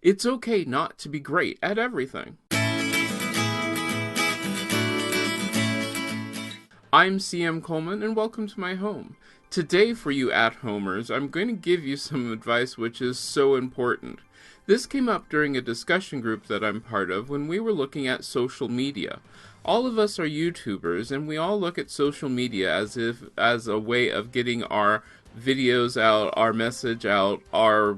It's okay not to be great at everything. I'm CM Coleman, and welcome to my home. Today, for you at-homers, I'm going to give you some advice which is so important. This came up during a discussion group that I'm part of when we were looking at social media. All of us are YouTubers, and we all look at social media as a way of getting our videos out, our message out, our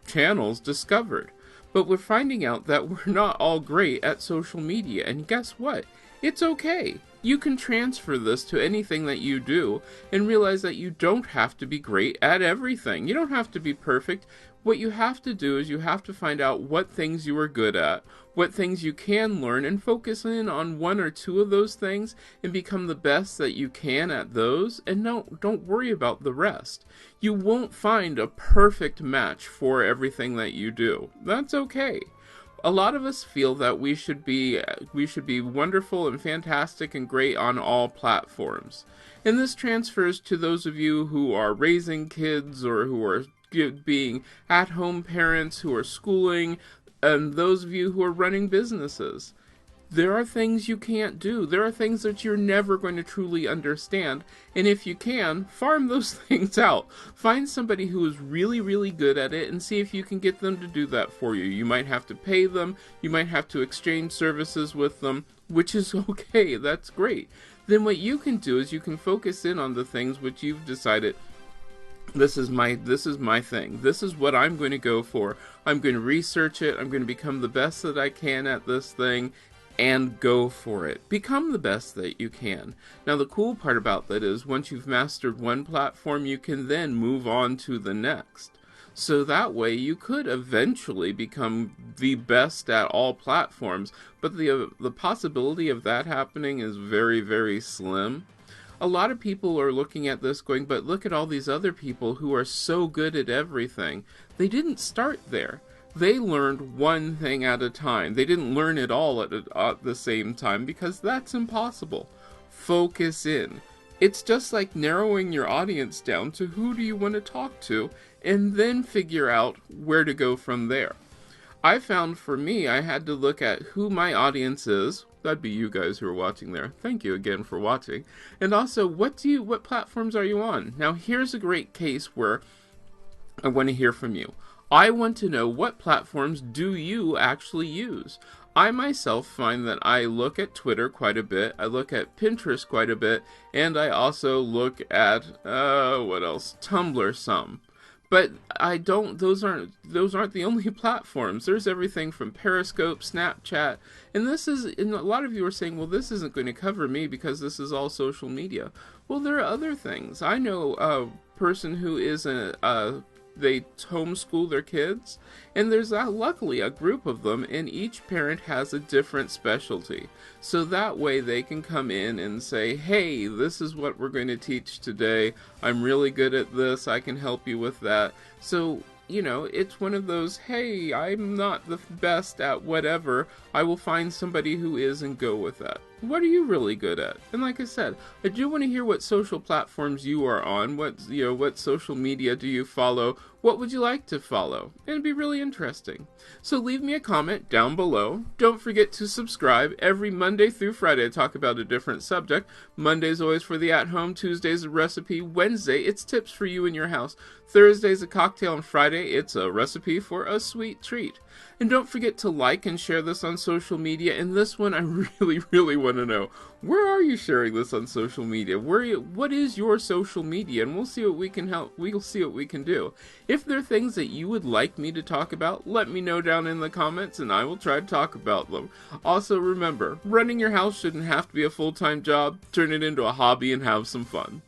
channels discovered. But we're finding out that we're not all great at social media, and guess what? It's okay. You can transfer this to anything that you do and realize that you don't have to be great at everything. You don't have to be perfect. What you have to do is you have to find out what things you are good at, what things you can learn, and focus in on one or two of those things and become the best that you can at those, and don't worry about the rest. You won't find a perfect match for everything that you do. That's okay. A lot of us feel that we should be wonderful and fantastic and great on all platforms. And this transfers to those of you who are raising kids or who are being at-home parents, who are schooling, and those of you who are running businesses. There are things you can't do. There are things that you're never going to truly understand. And if you can, farm those things out. Find somebody who is really, really good at it and see if you can get them to do that for you. You might have to pay them. You might have to exchange services with them, which is okay. That's great. Then what you can do is you can focus in on the things which you've decided, this is my thing. This is what I'm going to go for. I'm going to research it. I'm going to become the best that I can at this thing. And go for it. Become the best that you can. Now, the cool part about that is once you've mastered one platform, you can then move on to the next. So that way you could eventually become the best at all platforms, but the possibility of that happening is very, very slim. A lot of people are looking at this going, but look at all these other people who are so good at everything. They didn't start there. They learned one thing at a time. They didn't learn it all at the same time because that's impossible. Focus in. It's just like narrowing your audience down to who do you want to talk to and then figure out where to go from there. I found for me, I had to look at who my audience is. That'd be you guys who are watching there. Thank you again for watching. And also, what platforms are you on? Now, here's a great case where I want to hear from you. I want to know what platforms do you actually use. I myself find that I look at Twitter quite a bit, I look at Pinterest quite a bit, and I also look at, what else? Tumblr some. But those aren't the only platforms. There's everything from Periscope, Snapchat, and a lot of you are saying, well, this isn't going to cover me because this is all social media. Well, there are other things. I know a person who is they homeschool their kids, and there's luckily a group of them, and each parent has a different specialty. So that way they can come in and say, hey, this is what we're going to teach today. I'm really good at this. I can help you with that. So, it's one of those, hey, I'm not the best at whatever. I will find somebody who is and go with that. What are you really good at? And like I said, I do want to hear what social platforms you are on. What social media do you follow? What would you like to follow? And it'd be really interesting. So leave me a comment down below. Don't forget to subscribe. Every Monday through Friday I talk about a different subject. Monday's always for the at-home. Tuesday's a recipe. Wednesday, it's tips for you in your house. Thursday's a cocktail, and Friday, it's a recipe for a sweet treat. And don't forget to like and share this on social media. And this one, I really, really want to know, where are you sharing this on social media? What is your social media? And we'll see what we can help. We'll see what we can do. If there are things that you would like me to talk about, let me know down in the comments, and I will try to talk about them. Also, remember, running your house shouldn't have to be a full-time job. Turn it into a hobby and have some fun.